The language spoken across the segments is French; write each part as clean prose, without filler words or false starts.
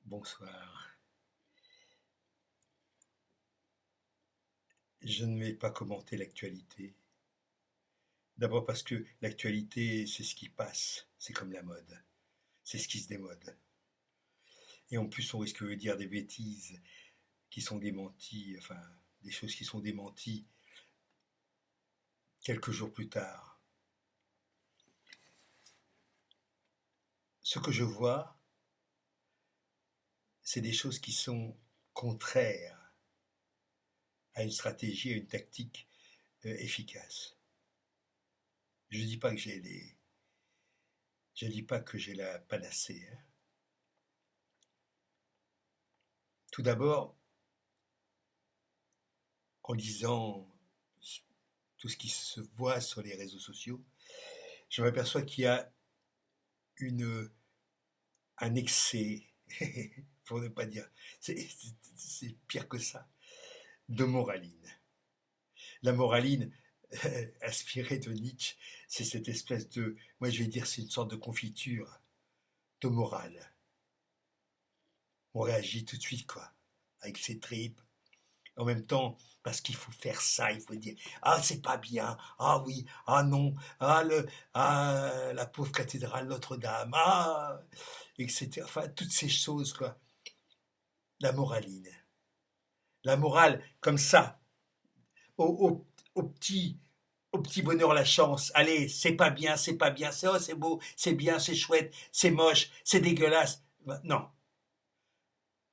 Bonsoir. Je ne vais pas commenter l'actualité. D'abord parce que l'actualité, c'est ce qui passe. C'est comme la mode. C'est ce qui se démode. Et en plus, on risque de dire des bêtises qui sont démenties, enfin, des choses qui sont démenties quelques jours plus tard. Ce que je vois, c'est des choses qui sont contraires à une stratégie, à une tactique efficace. Je ne dis pas que je dis pas que j'ai la panacée, hein. Tout d'abord, en lisant tout ce qui se voit sur les réseaux sociaux, je m'aperçois qu'il y a une, un excès, pour ne pas dire, c'est pire que ça, de moraline. La moraline, inspirée de Nietzsche, c'est cette espèce de, moi je vais dire, c'est une sorte de confiture de morale. On réagit tout de suite, quoi, avec ses tripes. En même temps, parce qu'il faut faire ça, il faut dire ah c'est pas bien, ah oui, ah non, ah la pauvre cathédrale Notre-Dame, ah etc. Enfin toutes ces choses quoi. La moraline, la morale comme ça, au, au, au petit au petit bonheur la chance. Allez, c'est pas bien, c'est oh, c'est beau, c'est bien, c'est chouette, c'est moche, c'est dégueulasse. Ben, non,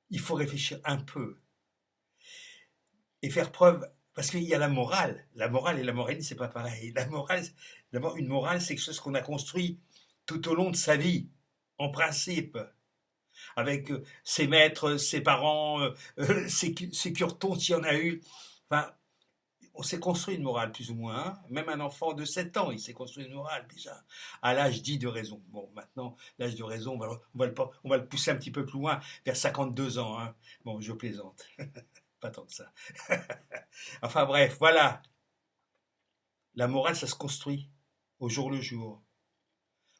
il faut réfléchir un peu et faire preuve, parce qu'il y a la morale. La morale et la moralité, c'est pas pareil. La morale, d'abord, une morale, c'est quelque chose qu'on a construit tout au long de sa vie, en principe, avec ses maîtres, ses parents, ses curetons, s'il y en a eu. Enfin, on s'est construit une morale, plus ou moins, hein. Même un enfant de 7 ans, il s'est construit une morale déjà, à l'âge dit de raison. Bon, maintenant, l'âge de raison, on va le pousser un petit peu plus loin, vers 52 ans, hein. Bon, je plaisante, pas tant que ça. Enfin bref, voilà. La morale, ça se construit au jour le jour,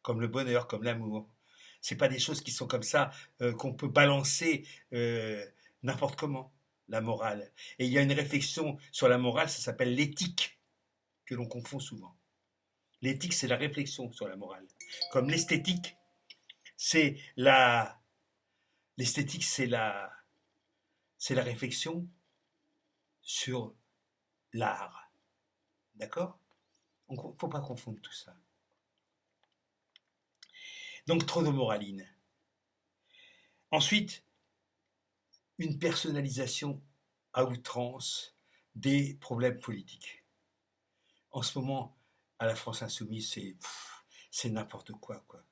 comme le bonheur, comme l'amour. C'est pas des choses qui sont comme ça qu'on peut balancer euh, n'importe comment. La morale. Et il y a une réflexion sur la morale, ça s'appelle l'éthique, que l'on confond souvent. L'éthique, c'est la réflexion sur la morale. Comme l'esthétique, c'est la l'esthétique, c'est la réflexion sur l'art. D'accord? Donc, il ne faut pas confondre tout ça. Donc, trop de moraline. Ensuite, une personnalisation à outrance des problèmes politiques. En ce moment, à la France insoumise, c'est n'importe quoi, quoi.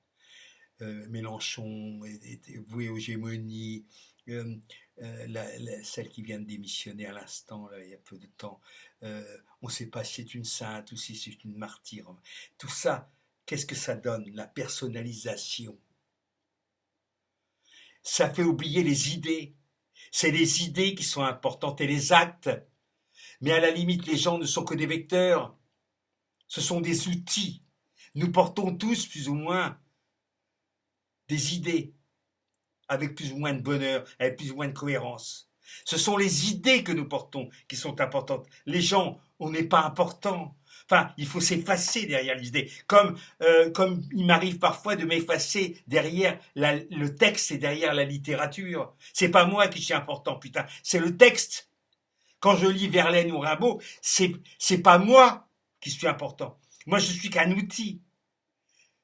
Mélenchon est voué aux gémonies, euh, celle qui vient de démissionner à l'instant, là, il y a peu de temps, on ne sait pas si c'est une sainte ou si c'est une martyre. Tout ça, qu'est-ce que ça donne? La personnalisation. Ça fait oublier les idées. C'est les idées qui sont importantes et les actes. Mais à la limite, les gens ne sont que des vecteurs. Ce sont des outils. Nous portons tous plus ou moins des idées, avec plus ou moins de bonheur, avec plus ou moins de cohérence. Ce sont les idées que nous portons qui sont importantes. Les gens, on n'est pas important. Enfin, il faut s'effacer derrière les idées. Comme il m'arrive parfois de m'effacer derrière le texte et derrière la littérature. C'est pas moi qui suis important, putain. C'est le texte. Quand je lis Verlaine ou Rimbaud, c'est pas moi qui suis important. Moi, je suis qu'un outil.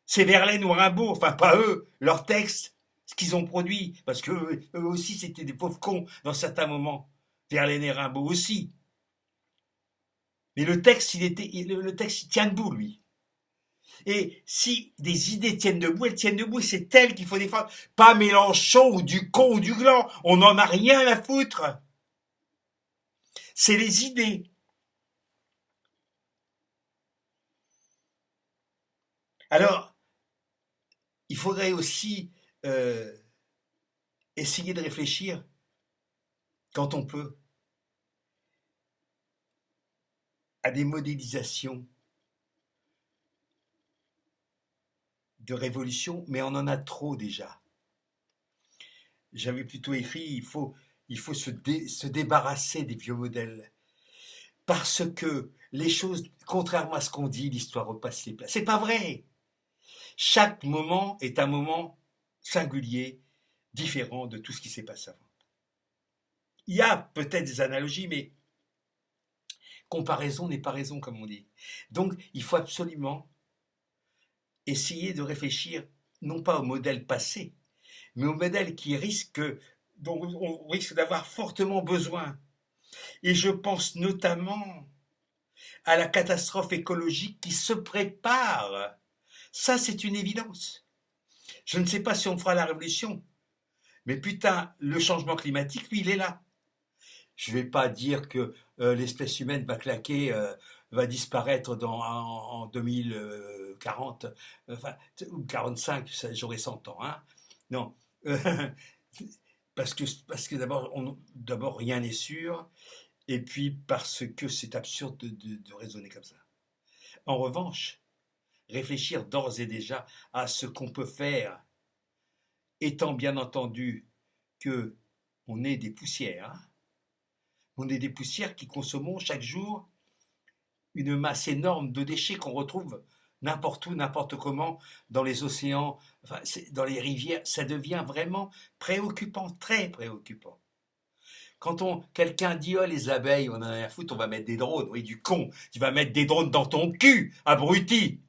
C'est Verlaine ou Rimbaud, enfin pas eux, leurs textes, ce qu'ils ont produit, parce que eux aussi c'était des pauvres cons dans certains moments. Verlaine et Rimbaud aussi. Mais le texte, le texte, il tient debout, lui. Et si des idées tiennent debout, elles tiennent debout, c'est elles qu'il faut défendre. Pas Mélenchon ou du con ou du gland. On n'en a rien à foutre. C'est les idées. Alors, il faudrait aussi euh, essayer de réfléchir quand on peut à des modélisations de révolution, mais on en a trop déjà. j'avais plutôt écrit, il faut se débarrasser des vieux modèles. Parce que les choses, contrairement à ce qu'on dit, l'histoire repasse les plats. C'est pas vrai. Chaque moment est un moment singulier, différent de tout ce qui s'est passé avant. Il y a peut-être des analogies, mais comparaison n'est pas raison, comme on dit. Donc, il faut absolument essayer de réfléchir, non pas au modèle passé, mais au modèle dont on risque d'avoir fortement besoin. Et je pense notamment à la catastrophe écologique qui se prépare. Ça, c'est une évidence. Je ne sais pas si on fera la révolution, mais putain, le changement climatique, lui, il est là. Je ne vais pas dire que l'espèce humaine va claquer, va disparaître en 2040, enfin, ou 45, j'aurai 100 ans. Hein. Non. Parce que d'abord, rien n'est sûr, et puis parce que c'est absurde de raisonner comme ça. En revanche, réfléchir d'ores et déjà à ce qu'on peut faire, étant bien entendu que on est des poussières, hein. On est des poussières qui consommons chaque jour une masse énorme de déchets qu'on retrouve n'importe où, n'importe comment, dans les océans, enfin, dans les rivières. Ça devient vraiment préoccupant, très préoccupant. Quand quelqu'un dit oh les abeilles, on en a rien à foutre, on va mettre des drones. Oui, du con, tu vas mettre des drones dans ton cul, abruti.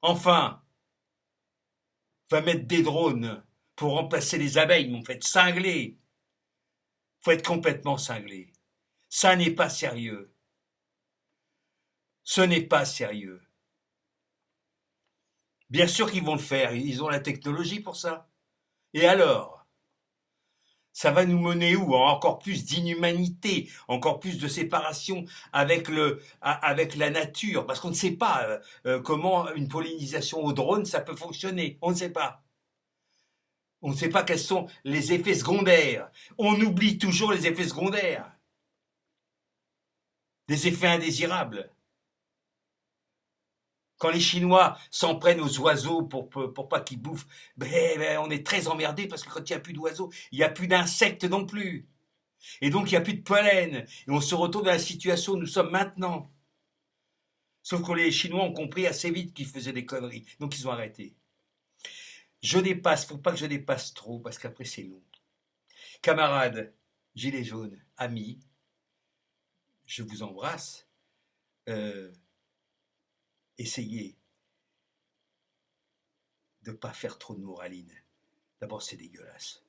Enfin, va mettre des drones pour remplacer les abeilles, mon fait cingler. Faut être complètement cinglé. Ça n'est pas sérieux. Ce n'est pas sérieux. Bien sûr qu'ils vont le faire, ils ont la technologie pour ça. Et alors? Ça va nous mener où? À encore plus d'inhumanité, encore plus de séparation avec la nature, parce qu'on ne sait pas comment une pollinisation au drone ça peut fonctionner. On ne sait pas. On ne sait pas quels sont les effets secondaires. On oublie toujours les effets secondaires, des effets indésirables. Quand les Chinois s'en prennent aux oiseaux pour pas qu'ils bouffent, on est très emmerdé parce que quand il n'y a plus d'oiseaux, il n'y a plus d'insectes non plus. Et donc il n'y a plus de pollen. Et on se retrouve dans la situation où nous sommes maintenant. Sauf que les Chinois ont compris assez vite qu'ils faisaient des conneries. Donc ils ont arrêté. Je dépasse, faut pas que je dépasse trop parce qu'après c'est long. Camarades, gilets jaunes, amis, je vous embrasse. Euh, essayez de ne pas faire trop de moraline. D'abord, c'est dégueulasse.